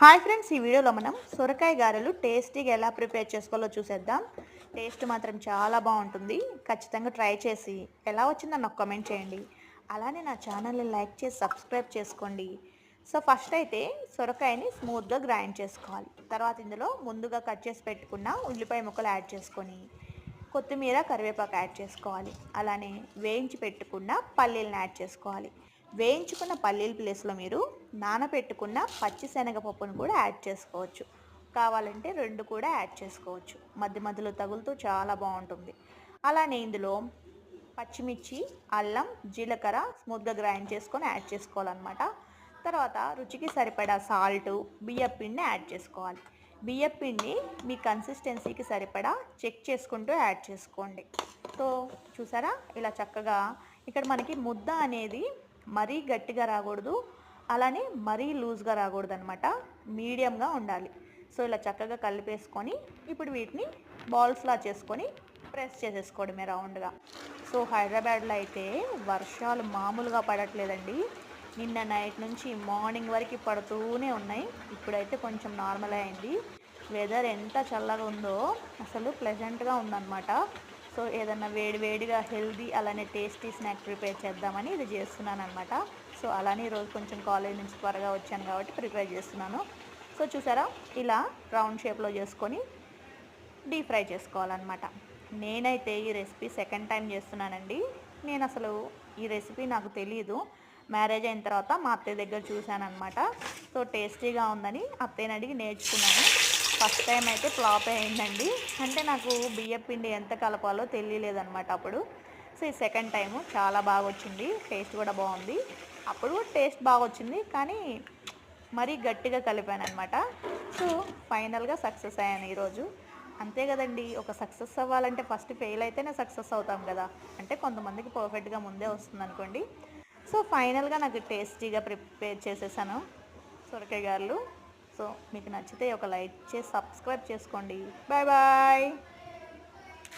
Hi friends, ఈ వీడియోలో మనం సొరకాయ గారెలు టేస్టీగా ఎలా ప్రిపేర్ చేసుకోవాలో చూసేద్దాం. టేస్ట్ మాత్రం చాలా బాగుంటుంది. ఖచ్చితంగా ట్రై చేసి ఎలా వచ్చిందో నాకు కామెంట్ చేయండి. అలానే నా ఛానల్ని లైక్ చేసి సబ్స్క్రైబ్ చేసుకోండి. సో ఫస్ట్ అయితే సొరకాయని స్మూత్గా గ్రైండ్ చేసుకోవాలి. తర్వాత ఇందులో ముందుగా కట్ చేసి పెట్టుకున్న ఉల్లిపాయ ముక్కలు యాడ్ చేసుకొని కొత్తిమీర కరివేపాకు యాడ్ చేసుకోవాలి. అలానే వేయించి పెట్టుకున్న పల్లీలను యాడ్ చేసుకోవాలి. వేయించుకున్న పల్లీల ప్లేస్లో మీరు నానబెట్టుకున్న పచ్చిశనగపప్పును కూడా యాడ్ చేసుకోవచ్చు. కావాలంటే రెండు కూడా యాడ్ చేసుకోవచ్చు. మధ్య మధ్యలో తగులుతూ చాలా బాగుంటుంది. అలానే ఇందులో పచ్చిమిర్చి, అల్లం, జీలకర్ర స్మూత్గా గ్రైండ్ చేసుకొని యాడ్ చేసుకోవాలన్నమాట. తర్వాత రుచికి సరిపడా సాల్టు, బియ్యం పిండిని యాడ్ చేసుకోవాలి. బియ్యం పిండి మీ కన్సిస్టెన్సీకి సరిపడా చెక్ చేసుకుంటూ యాడ్ చేసుకోండి. సో చూసారా, ఇలా చక్కగా ఇక్కడ మనకి ముద్ద అనేది మరీ గట్టిగా రాకూడదు, అలానే మరీ లూజ్గా రాకూడదు అనమాట. మీడియంగా ఉండాలి. సో ఇలా చక్కగా కలిపేసుకొని ఇప్పుడు వీటిని బాల్స్లా చేసుకొని ప్రెస్ చేసేసుకోవడమే రౌండ్గా. సో హైదరాబాద్లో అయితే వర్షాలు మామూలుగా పడట్లేదండి. నిన్న నైట్ నుంచి మార్నింగ్ వరకు పడుతూనే ఉన్నాయి. ఇప్పుడైతే కొంచెం నార్మల్ అయింది. వెదర్ ఎంత చల్లగా ఉందో అసలు ప్లెజెంట్గా ఉందన్నమాట. సో ఏదన్నా వేడివేడిగా హెల్దీ అలానే టేస్టీ స్నాక్ ప్రిపేర్ చేద్దామని ఇది చేస్తున్నాను అనమాట. సో అలానే ఈరోజు కొంచెం కాలేజ్ నుంచి త్వరగా వచ్చాను కాబట్టి ప్రిపేర్ చేస్తున్నాను. సో చూసారా, ఇలా రౌండ్ షేప్లో చేసుకొని డీప్ ఫ్రై చేసుకోవాలన్నమాట. నేనైతే ఈ రెసిపీ సెకండ్ టైం చేస్తున్నానండి. నేను అసలు ఈ రెసిపీ నాకు తెలియదు. మ్యారేజ్ అయిన తర్వాత మా అత్తయ్య దగ్గర చూశాను అనమాట. సో టేస్టీగా ఉందని అత్తయ్యని అడిగి నేర్చుకున్నాను. ఫస్ట్ టైం అయితే ఫ్లాప్ అయిందండి. అంటే నాకు బియ్యం పిండి ఎంత కలపాలో తెలియలేదన్నమాట అప్పుడు. సో ఈ సెకండ్ టైము చాలా బాగా వచ్చింది. టేస్ట్ కూడా బాగుంది. అప్పుడు టేస్ట్ బాగా వచ్చింది, కానీ మరీ గట్టిగా కలిపాను అనమాట. సో ఫైనల్గా సక్సెస్ అయ్యాను ఈరోజు. అంతే కదండి, ఒక సక్సెస్ అవ్వాలంటే ఫస్ట్ ఫెయిల్ అయితేనే సక్సెస్ అవుతాం కదా. అంటే కొంతమందికి పర్ఫెక్ట్గా ముందే వస్తుంది అనుకోండి. సో ఫైనల్గా నాకు టేస్టీగా ప్రిపేర్ చేసేసాను సొరకాయ గారెలు. సో మీకు నచ్చితే ఒక లైక్ చేసి సబ్స్క్రైబ్ చేసుకోండి. Bye bye.